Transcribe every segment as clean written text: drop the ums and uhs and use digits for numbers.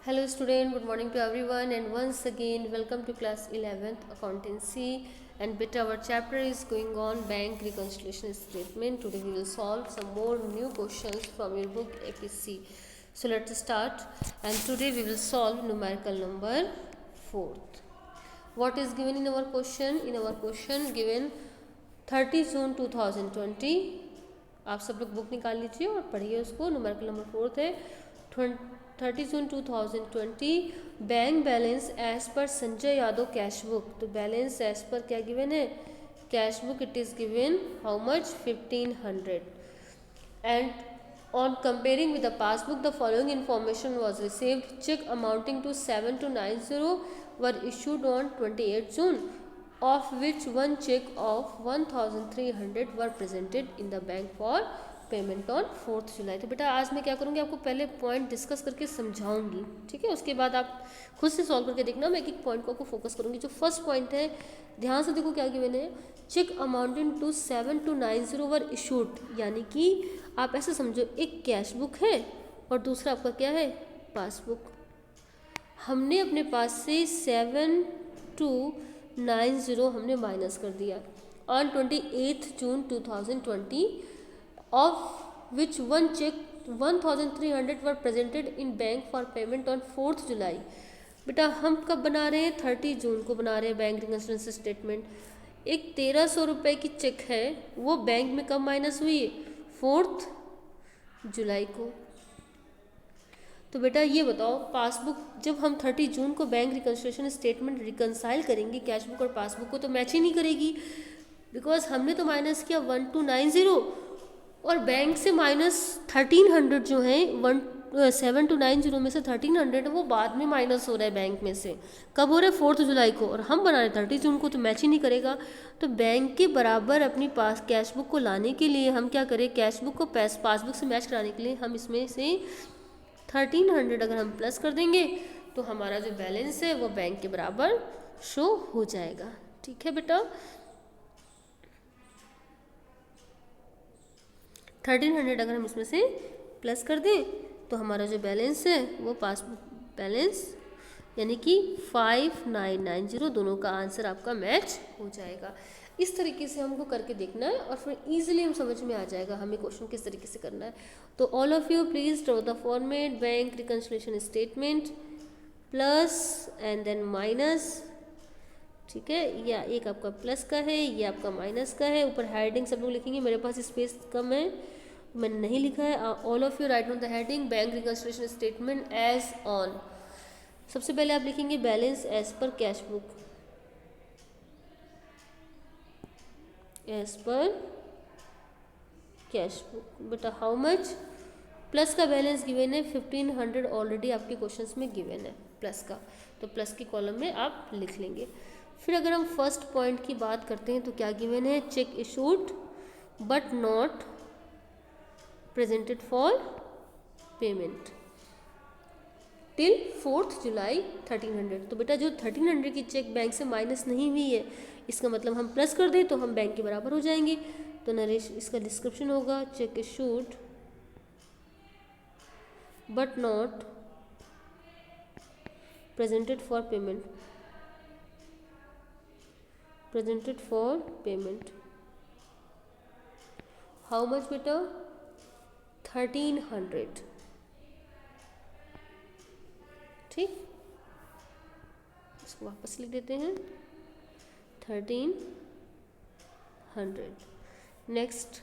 Hello student, good morning to everyone and once again welcome to class 11th accountancy and beta our chapter is going on bank reconciliation statement. Today we will solve some more new questions from your book APC. So let's start and today we will solve numerical number 4th. What is given in our question? In our question given 30 जून 2020 आप सब लोग book निकाल लीजिए और पढ़िए उसको. Numerical number 4th है 30 जून 2020 bank balance as per Sanjay Yadav cash book. तो बैलेंस एज पर क्या गिवन है? Cash book it is given how much 1500 and on comparing with the passbook the following information was received. Check amounting to 7290 were issued on 28 June of which one check of 1300 were presented in the bank for payment on 4 जुलाई. तो बेटा आज मैं क्या करूँगी, आपको पहले point discuss करके समझाऊंगी, ठीक है. उसके बाद आप खुद से सॉल्व करके देखना. मैं एक एक पॉइंट को आपको फोकस करूँगी. जो फर्स्ट पॉइंट है ध्यान से देखो क्या गिवन है. Cheque amounting to 7290 were issued, यानी कि आप ऐसे समझो एक कैश बुक है और दूसरा आपका क्या है, पासबुक. हमने अपने पास से 7290 हमने माइनस कर दिया on 28 June 2020 of which one check 1300 were presented in bank for payment on 4th जुलाई. बेटा हम कब बना रहे हैं, 30 जून को बना रहे हैं बैंक रिकन्सिलिएशन स्टेटमेंट. एक 1300 रुपये की चेक है वो बैंक में कब माइनस हुई, 4 जुलाई को. तो बेटा ये बताओ पासबुक जब हम 30 जून को बैंक रिकन्सिलिएशन स्टेटमेंट रिकनसाइल करेंगे कैश बुक और पासबुक को, तो मैच ही नहीं करेगी बिकॉज हमने तो माइनस किया 1290 और बैंक से माइनस 1300 जो है 7290 में से 1300 वो बाद में माइनस हो रहा है बैंक में से. कब हो रहा है, 4 जुलाई को, और हम बना रहे 30 जून को, तो मैच ही नहीं करेगा. तो बैंक के बराबर अपनी पास कैश बुक को लाने के लिए हम क्या करें, कैश बुक को पासबुक से मैच कराने के लिए हम इसमें से 1300 अगर हम प्लस कर देंगे तो हमारा जो बैलेंस है वो बैंक के बराबर शो हो जाएगा. ठीक है बेटा, 1300 अगर हम इसमें से प्लस कर दें तो हमारा जो बैलेंस है वो पासबुक बैलेंस यानी कि 5990, दोनों का आंसर आपका मैच हो जाएगा. इस तरीके से हमको करके देखना है और फिर इजीली हम समझ में आ जाएगा हमें क्वेश्चन किस तरीके से करना है. तो all of you please draw the format bank reconciliation statement plus and then minus. ठीक है, या एक आपका प्लस का है, ये आपका माइनस का है. ऊपर हेडिंग सब लोग लिखेंगे, मेरे पास स्पेस कम है मैंने नहीं लिखा है. All of you write on the heading bank reconciliation statement as on. सबसे पहले आप लिखेंगे balance as per cash book, as per cash book. बेटा हाउ मच, प्लस का बैलेंस गिवन है 1500 ऑलरेडी आपके क्वेश्चंस में गिवन है प्लस का, तो प्लस के कॉलम में आप लिख लेंगे. फिर अगर हम फर्स्ट पॉइंट की बात करते हैं तो क्या गिवन है, check issued but not presented for payment till 4 जुलाई 1300. तो बेटा जो 1300 की चेक बैंक से माइनस नहीं हुई है इसका मतलब हम प्लस कर दें तो हम बैंक के बराबर हो जाएंगे. तो नरेश इसका डिस्क्रिप्शन होगा check issued but not presented for payment, presented for payment how much बेटा, 1300. ठीक, इसको वापस लिख देते हैं 1300. नेक्स्ट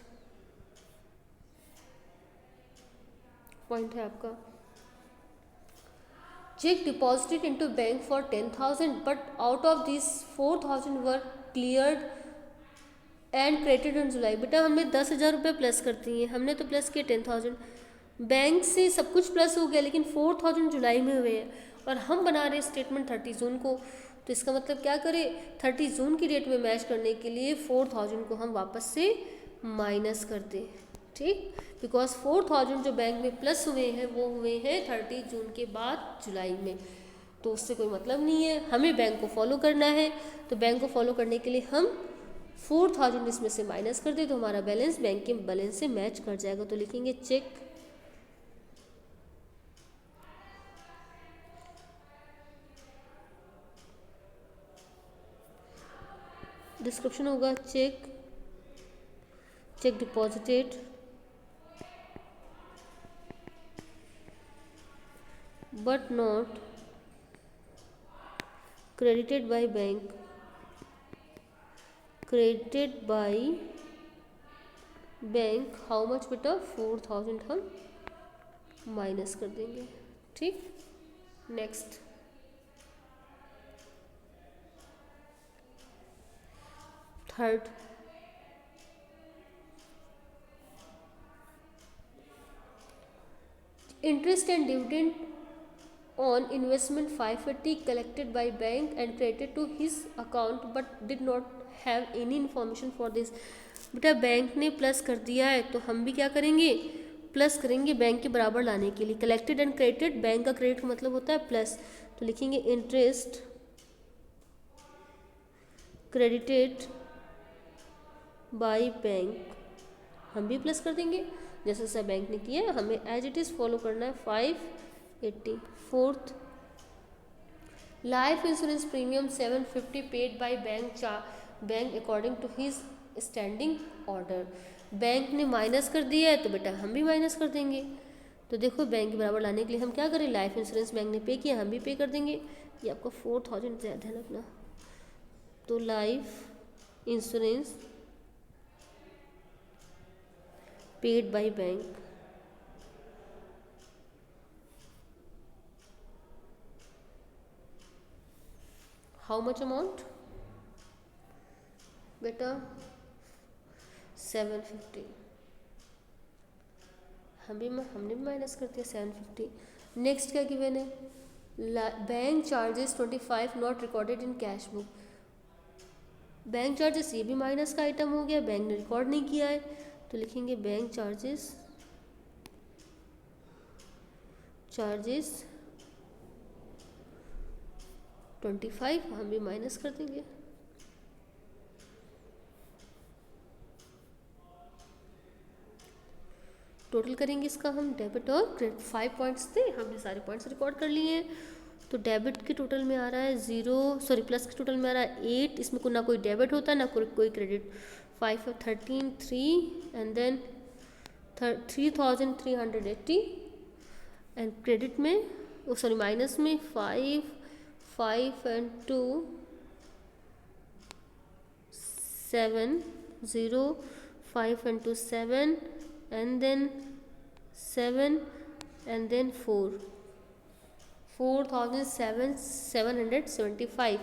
पॉइंट है आपका cheque deposited into bank for 10,000 but out of this 4,000 were cleared and credited in July. बेटा हमने 10,000 रुपये प्लस करती हैं, हमने तो प्लस किया 10,000, बैंक से सब कुछ प्लस हो गया लेकिन 4,000 जुलाई में हुए हैं और हम बना रहे स्टेटमेंट 30 जून को. तो इसका मतलब क्या करें, 30 जून की डेट में मैच करने के लिए 4,000 को हम वापस से माइनस कर दें. ठीक, बिकॉज 4,000 जो बैंक में प्लस हुए हैं वो हुए हैं 30 जून के बाद जुलाई में, तो उससे कोई मतलब नहीं है, हमें बैंक को फॉलो करना है. तो बैंक को फॉलो करने के लिए हम 4,000 इसमें से माइनस कर दे तो हमारा बैलेंस बैंक के बैलेंस से मैच कर जाएगा. तो लिखेंगे चेक डिस्क्रिप्शन होगा check deposited but not credited by bank, credited by bank how much बेटा 4000 हम माइनस कर देंगे। ठीक, next third, interest and dividend on investment 580 collected by bank and credited to his account but did not have any information for this। बेटा bank ने plus कर दिया है तो हम भी क्या करेंगे, प्लस करेंगे बैंक के बराबर लाने के लिए। कलेक्टेड एंड क्रेडिटेड, बैंक का क्रेडिट का मतलब होता है प्लस, तो लिखेंगे इंटरेस्ट क्रेडिटेड बाय बैंक, हम भी प्लस कर देंगे जैसा जैसा बैंक ने किया है, हमें एज इट इज़ फॉलो करना है 580। Fourth, life insurance premium 750 paid by bank according to his standing order. Bank ने माइनस कर दिया है तो बेटा हम भी माइनस कर देंगे। तो देखो बैंक के बराबर लाने के लिए हम क्या करें, लाइफ इंश्योरेंस बैंक ने पे किया, हम भी पे कर देंगे। ये आपका 4000 ज़्यादा है अपना, तो life insurance paid by bank, how much amount बेटा 750, हमने भी माइनस कर दिया 750। नेक्स्ट क्या गिवन है, bank charges 25 not recorded in cash book. Bank charges ये भी माइनस का आइटम हो गया, बैंक ने रिकॉर्ड नहीं किया है, तो लिखेंगे बैंक चार्जेस 25, हम भी माइनस कर देंगे। टोटल करेंगे इसका हम डेबिट और क्रेडिट, 5 पॉइंट्स थे, हमने सारे पॉइंट्स रिकॉर्ड कर लिए हैं। तो डेबिट के टोटल में आ रहा है 0, प्लस के टोटल में आ रहा है 8, इसमें ना कोई डेबिट होता है ना कोई क्रेडिट। 5 और 13 3 एंड देन 3380 एंड क्रेडिट में माइनस में 5 and 2 7 0 5 and 2 7 and then 7 and then 4775।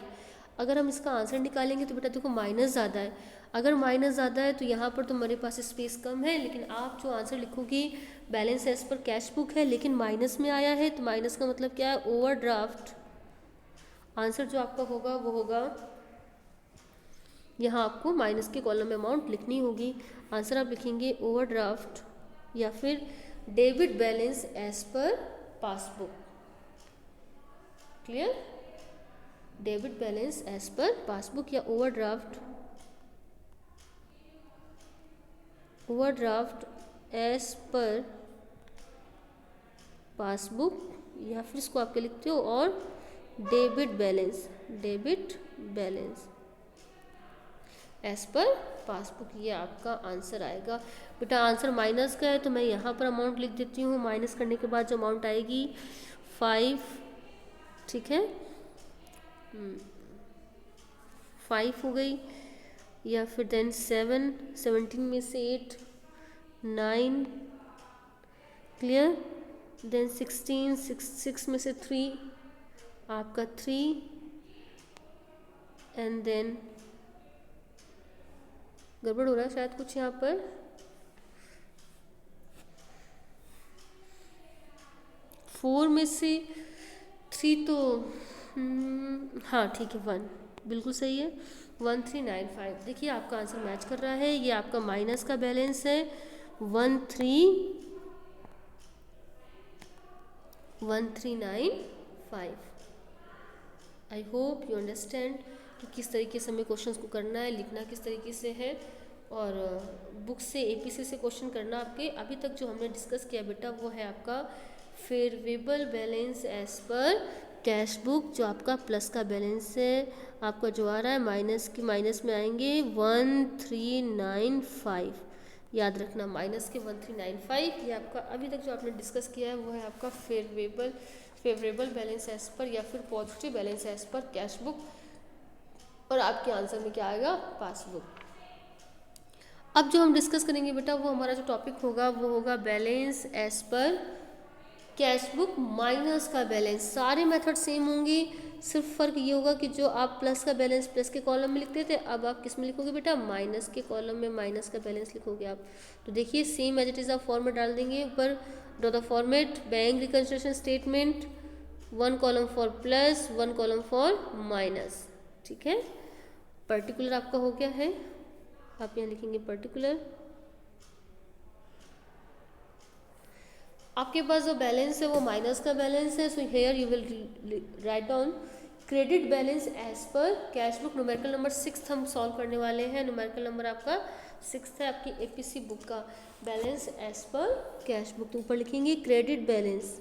अगर हम इसका आंसर निकालेंगे तो बेटा देखो माइनस ज़्यादा है, अगर माइनस ज़्यादा है तो यहाँ पर तुम्हारे पास स्पेस कम है, लेकिन आप जो आंसर लिखोगी balance as per cash book है लेकिन माइनस में आया है, तो माइनस का मतलब क्या है, ओवरड्राफ्ट। आंसर जो आपका होगा वो होगा, यहाँ आपको माइनस के कॉलम में अमाउंट लिखनी होगी। आंसर आप लिखेंगे ओवरड्राफ्ट या फिर debit balance as per passbook. Clear, debit balance as per passbook या ओवरड्राफ्ट एज पर पासबुक, या फिर इसको आपके लिखते हो और debit balance as per passbook, ये आपका आंसर आएगा। बेटा आंसर माइनस का है तो मैं यहाँ पर अमाउंट लिख देती हूँ, माइनस करने के बाद जो अमाउंट आएगी 5, ठीक है 5 हो गई, या फिर देन 17 में से 8 9, क्लियर, देन 16 6 में से 3 आपका 3 एंड देन गड़बड़ हो रहा है शायद कुछ यहाँ पर, 4 में से 3 तो हाँ ठीक है 1 बिल्कुल सही है 1395। देखिए आपका आंसर मैच कर रहा है, ये आपका माइनस का बैलेंस है 1395। आई होप यू अंडरस्टैंड कि किस तरीके से हमें क्वेश्चंस को करना है, लिखना किस तरीके से है, और बुक से एपीसी से क्वेश्चन करना आपके। अभी तक जो हमने डिस्कस किया बेटा वो है आपका favourable balance as per cash book जो आपका प्लस का बैलेंस है, आपका जो आ रहा है माइनस में आएंगे 1395, याद रखना माइनस के 1395। ये आपका अभी तक जो आपने डिस्कस किया है वो है आपका फेवरेबल बैलेंस एज पर या फिर positive balance as per cash book, और आपके आंसर में क्या आएगा, पासबुक। अब जो हम डिस्कस करेंगे बेटा वो हमारा जो टॉपिक होगा वो होगा balance as per cash book minus का बैलेंस। सारे मेथड सेम होंगे, सिर्फ फ़र्क ये होगा कि जो आप प्लस का बैलेंस प्लस के कॉलम में लिखते थे, अब आप किस में लिखोगे बेटा, माइनस के कॉलम में माइनस का बैलेंस लिखोगे आप। तो देखिए सेम एज इट इज़ आप फॉर्मेट डाल देंगे ऊपर, draw the format bank reconstruction statement, 1 column for plus 1 column for minus, ठीक है। पर्टिकुलर आपका हो गया है, आप यहाँ लिखेंगे पर्टिकुलर। आपके पास जो बैलेंस है वो माइनस का बैलेंस है, so here you will write down credit balance as per cash book. Numerical number 6 हम सॉल्व करने वाले हैं। न्यूमेरिकल नंबर आपका 6 है आपकी एपीसी बुक का, balance as per cash book. तो ऊपर लिखेंगे क्रेडिट बैलेंस,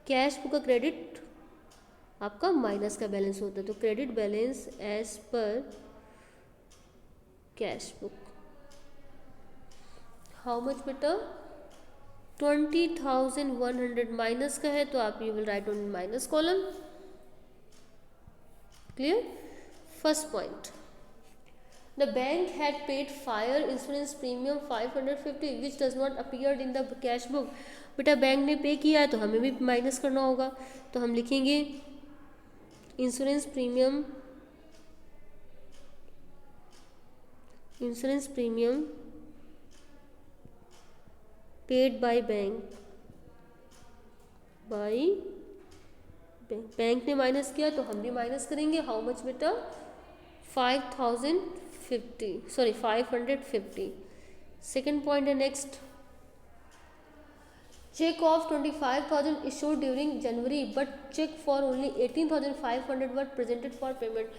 कैश बुक का क्रेडिट आपका माइनस का बैलेंस होता है, तो credit balance as per cash book how much बेटा, 20,100 माइनस का है तो आप you will write on minus column. Clear. First point, the bank had paid fire insurance premium 550 which does not appear in the cash book. बेटा bank ने पे किया है तो हमें भी माइनस करना होगा, तो हम लिखेंगे insurance premium paid by bank, bank ने माइनस किया तो हम भी माइनस करेंगे। हाउ मच बेटा, 550। सेकेंड पॉइंट है next, cheque of 25,000 issued during January but cheque for only 18,500 were presented for payment.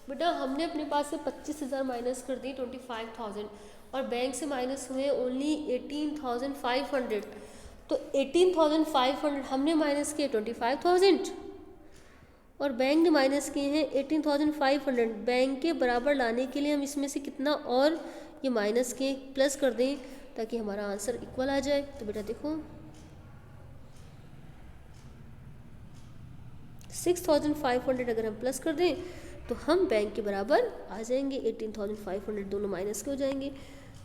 बेटा हमने अपने पास से 25,000 माइनस कर दी 25,000 और बैंक से माइनस हुए ओनली 18,500, तो 18,500 हमने माइनस किए 25,000 और बैंक ने माइनस किए हैं 18,500। बैंक के बराबर लाने के लिए हम इसमें से कितना और ये माइनस के प्लस कर दें ताकि हमारा आंसर इक्वल आ जाए। तो बेटा देखो 6,500 अगर हम प्लस कर दें तो हम बैंक के बराबर आ जाएंगे, 18,500 दोनों माइनस के हो जाएंगे।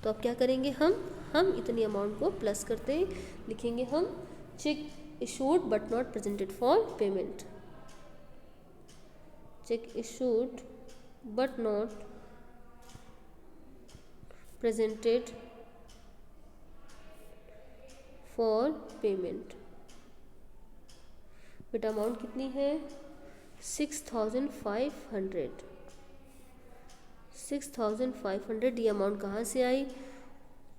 तो अब क्या करेंगे हम इतनी अमाउंट को प्लस करते हैं, लिखेंगे हम check issued but not presented for payment, check issued but not presented for payment. बेटा अमाउंट कितनी है, 6,500। ये अमाउंट कहाँ से आई,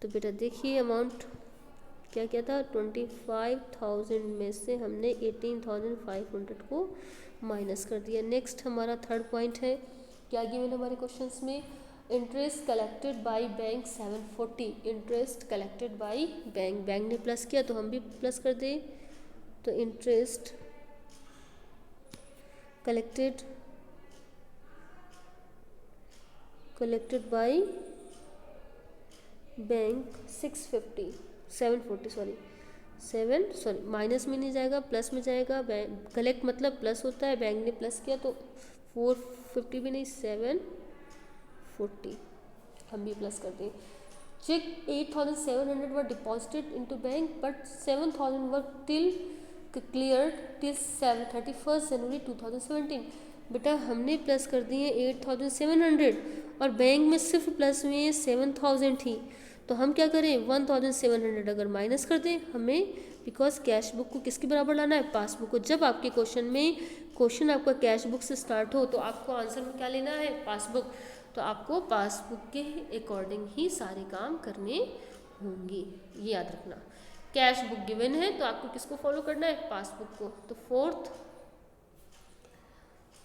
तो बेटा देखिए अमाउंट क्या क्या था, 25,000 में से हमने 18,500 को माइनस कर दिया। नेक्स्ट हमारा थर्ड पॉइंट है, क्या गिवन हमारे क्वेश्चंस में, interest collected by bank 740। Interest collected by bank ने प्लस किया तो हम भी प्लस कर दें, तो interest collected by bank 740 minus में नहीं जाएगा प्लस में जाएगा। बैंक कलेक्ट मतलब प्लस होता है, बैंक ने प्लस किया तो 450 भी नहीं 740 हम भी प्लस कर दें। Cheque 8,700 were deposited into bank but 7,000 were clear till 31 January 2017। बेटा हमने प्लस कर दिए 8,700 और बैंक में सिर्फ प्लस हुए हैं 7,000 ही, तो हम क्या करें 1,700 अगर माइनस कर दें हमें, बिकॉज कैश बुक को किसके बराबर लाना है, पासबुक को। जब आपके क्वेश्चन आपका कैश बुक से स्टार्ट हो तो आपको आंसर में क्या लेना है, पासबुक। तो आपको पासबुक के अकॉर्डिंग ही सारे काम करने होंगे, ये याद रखना। कैश बुक गिवन है तो आपको किसको फॉलो करना है, पासबुक को। तो fourth,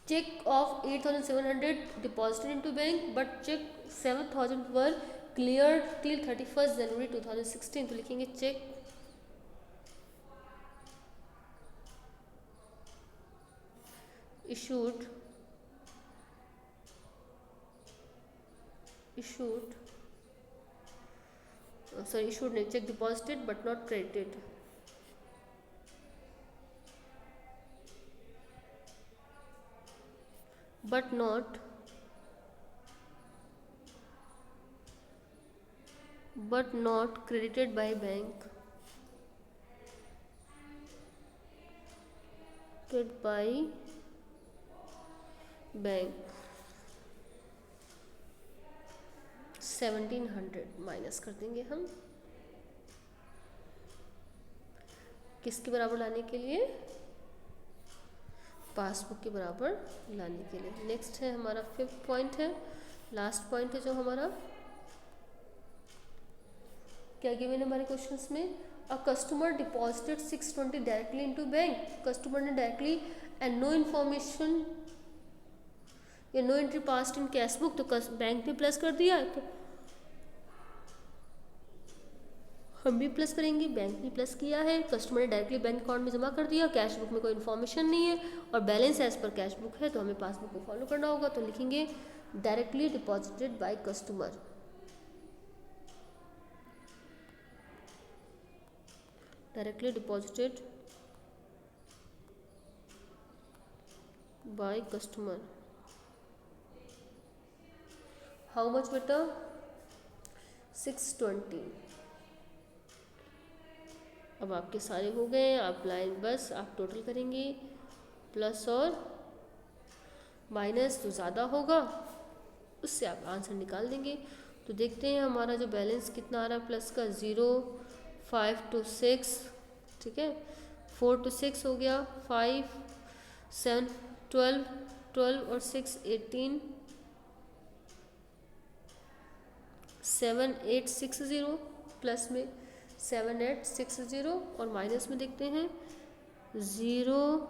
cheque of 8,700 deposited into bank but cheque 7,000 were clear till 31 January 2016। तो लिखेंगे चेक issued नहीं, check deposited but not credited. But not credited by bank. Credited by bank 1700 minus कर देंगे हम, किसके बराबर लाने के लिए? पासबुक के बराबर लाने के लिए। नेक्स्ट है हमारा 5th पॉइंट है, लास्ट पॉइंट है जो हमारा क्या गिवन है हमारे क्वेश्चंस में? A customer deposited 620 directly into bank. Customer ने डायरेक्टली एंड नो इन्फॉर्मेशन या no entry passed in cash book, तो बैंक ने प्लस कर दिया, तो हम भी प्लस करेंगे, बैंक भी प्लस किया है, कस्टमर ने डायरेक्टली बैंक अकाउंट में जमा कर दिया, कैश बुक में कोई इन्फॉर्मेशन नहीं है और balance as per cash book है, तो हमें पासबुक को फॉलो करना होगा, तो लिखेंगे directly deposited by customer. Directly deposited by customer. How much बेटा? 620। अब आपके सारे हो गए, आप लाइन बस आप टोटल करेंगे, प्लस और माइनस जो ज़्यादा होगा उससे आप आंसर निकाल देंगे। तो देखते हैं हमारा जो बैलेंस कितना आ रहा है प्लस का, 0, 5 to 6, ठीक है, 4 to 6 हो गया, 5, 7, 12, 12 और 6 18, 7860 प्लस में 7860 और माइनस में देखते हैं 0,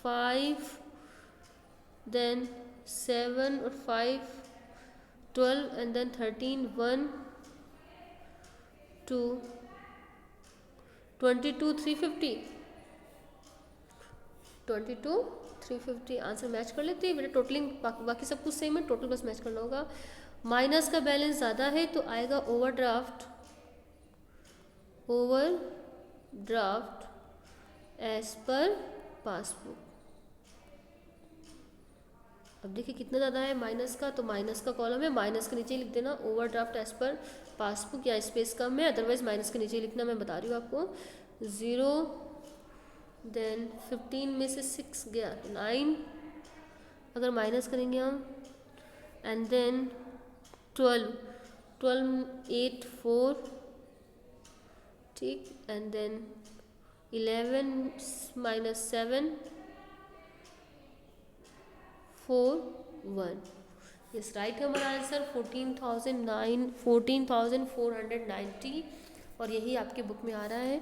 5, देन 7 और 5, 12 एंड देन 13, 1, 2, 22, 350, 22, 350 आंसर मैच कर लेते हैं बेटा। टोटलिंग बाकी सब कुछ सेम है, टोटल बस मैच करना होगा। माइनस का बैलेंस ज़्यादा है तो आएगा ओवरड्राफ्ट एज पर पासबुक। अब देखिए कितना ज़्यादा है माइनस का, तो माइनस का कॉलम है, माइनस के नीचे लिख देना ओवरड्राफ्ट एज पर पासबुक, या स्पेस कम है, अदरवाइज माइनस के नीचे लिखना, मैं बता रही हूँ आपको। 0, देन 15 में से 6 गया तो 9, अगर माइनस करेंगे हम, एंड देन 12, 8, 4, ठीक, and then 11 minus 7, 4, 1। Yes right है हमारा आंसर 14,490 और यही आपके बुक में आ रहा है।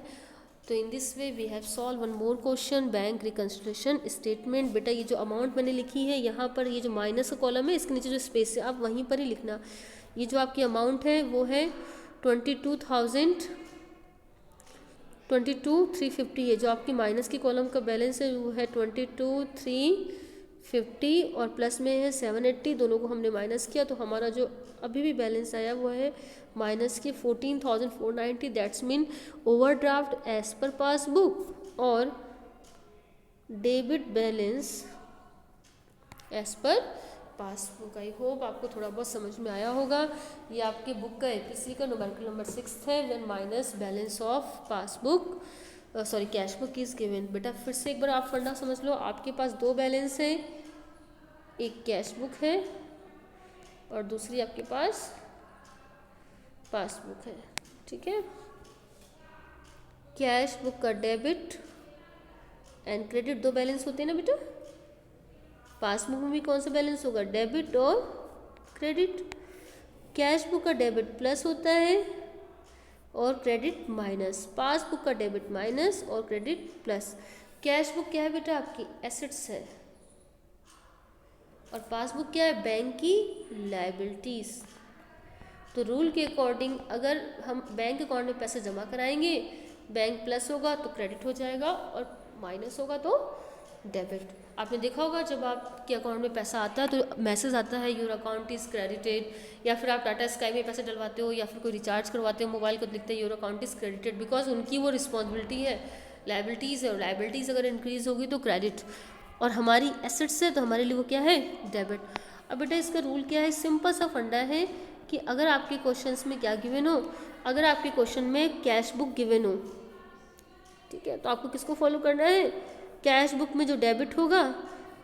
तो in this way we have solve one more question, bank reconstruction statement. बेटा ये जो अमाउंट मैंने लिखी है यहाँ पर, ये जो माइनस का कॉलम है इसके नीचे जो स्पेस है आप वहीं पर ही लिखना। ये जो आपकी अमाउंट है वो है 22,350 है, जो आपकी माइनस की कॉलम का बैलेंस है वो है 22,350 और प्लस में है 780, दोनों को हमने माइनस किया तो हमारा जो अभी भी बैलेंस आया वो है माइनस के 14,490। That's mean overdraft as per passbook और debit balance as per passbook. I hope आपको थोड़ा बहुत समझ में आया होगा। ये आपके बुक का एपीसी का नंबर 6 है, then minus balance of passbook cash book is given. बेटा फिर से एक बार आप फंडा समझ लो, आपके पास दो बैलेंस है, एक कैश बुक है और दूसरी आपके पास पासबुक है, ठीक है। कैश बुक का डेबिट एंड क्रेडिट दो बैलेंस होते हैं ना बेटा, पासबुक में भी कौन सा बैलेंस होगा, डेबिट और क्रेडिट। कैश बुक का डेबिट प्लस होता है और क्रेडिट माइनस, पासबुक का डेबिट माइनस और क्रेडिट प्लस। कैश बुक क्या है बेटा, आपकी एसेट्स है और पासबुक क्या है, बैंक की लायबिलिटीज। तो रूल के अकॉर्डिंग अगर हम बैंक अकाउंट में पैसे जमा कराएंगे, बैंक प्लस होगा तो क्रेडिट हो जाएगा और माइनस होगा तो डेबिट। आपने देखा होगा जब आपके अकाउंट में पैसा आता है तो मैसेज आता है योर अकाउंट इज़ क्रेडिटेड, या फिर आप टाटा स्काई में पैसे डलवाते हो या फिर कोई रिचार्ज करवाते हो मोबाइल को, लिखते हैं your account is credited, because उनकी वो रिस्पॉन्सिबिलिटी है, लाइबिलिटीज़ है, और लाइबिलिटीज़ अगर इंक्रीज़ होगी तो क्रेडिट, और हमारी एसेट्स है तो हमारे लिए वो क्या है, डेबिट। अब बेटा इसका रूल क्या है, सिंपल सा फंडा है कि अगर आपके क्वेश्चंस में क्या गिवन हो, अगर आपके क्वेश्चन में कैश बुक गिवन हो, ठीक है, तो आपको किसको फॉलो करना है, कैश बुक में जो डेबिट होगा,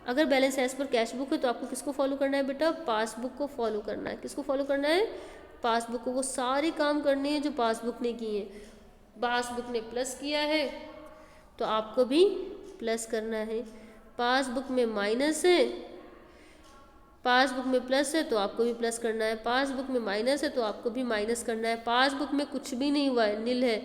अगर balance as per cash book है तो आपको किसको फॉलो करना है बेटा, पासबुक को फॉलो करना है। किसको फॉलो करना है, पासबुक को। वो सारे काम करने हैं जो पासबुक ने किए हैं। पासबुक ने प्लस किया है तो आपको भी प्लस करना है, पासबुक में माइनस है, पासबुक में प्लस है तो आपको भी प्लस करना है, पासबुक में माइनस है तो आपको भी माइनस करना है। पासबुक में कुछ भी नहीं हुआ है, नील है,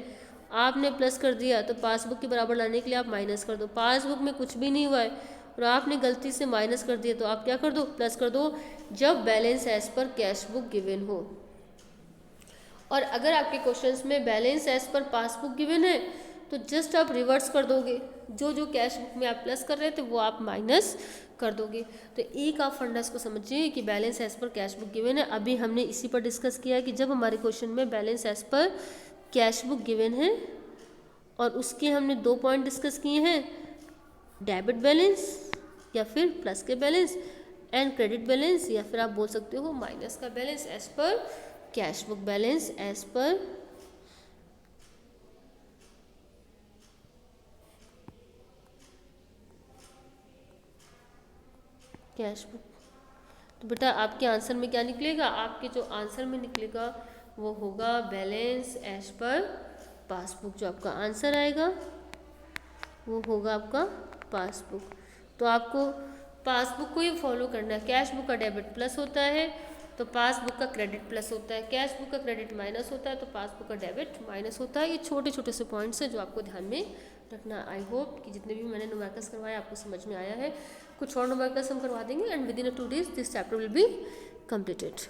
आपने प्लस कर दिया तो पासबुक के बराबर लाने के लिए आप माइनस कर दो। पासबुक में कुछ भी नहीं हुआ है और आपने गलती से माइनस कर दिया तो आप क्या कर दो, प्लस कर दो, जब balance as per cash book given हो। और अगर आपके क्वेश्चंस में balance as per passbook given है तो जस्ट आप रिवर्स कर दोगे, जो जो कैश बुक में आप प्लस कर रहे थे वो आप माइनस कर दोगे। तो एक आप फंडा इसको समझिए कि balance as per cash book given है। अभी हमने इसी पर डिस्कस किया है कि जब हमारे क्वेश्चन में balance as per cash book given है और उसके हमने 2 पॉइंट डिस्कस किए हैं, डेबिट बैलेंस या फिर प्लस के बैलेंस, एंड क्रेडिट बैलेंस, या फिर आप बोल सकते हो माइनस का balance as per cash book balance as per cash book. तो बेटा आपके आंसर में क्या निकलेगा, आपके जो आंसर में निकलेगा वो होगा बैलेंस एज पर पासबुक। जो आपका आंसर आएगा वो होगा आपका पासबुक। तो आपको पासबुक को ही फॉलो करना है। कैश बुक का डेबिट प्लस होता है तो पासबुक का क्रेडिट प्लस होता है, कैश बुक का क्रेडिट माइनस होता है तो पासबुक का डेबिट माइनस होता है। ये छोटे छोटे से पॉइंट्स हैं जो आपको ध्यान में रखना। आई होप कि जितने भी मैंने न्यूमेरिकल्स करवाए आपको समझ में आया है। कुछ और न्यूमेरिकल्स हम करवा देंगे and with in 2 days this chapter will be completed.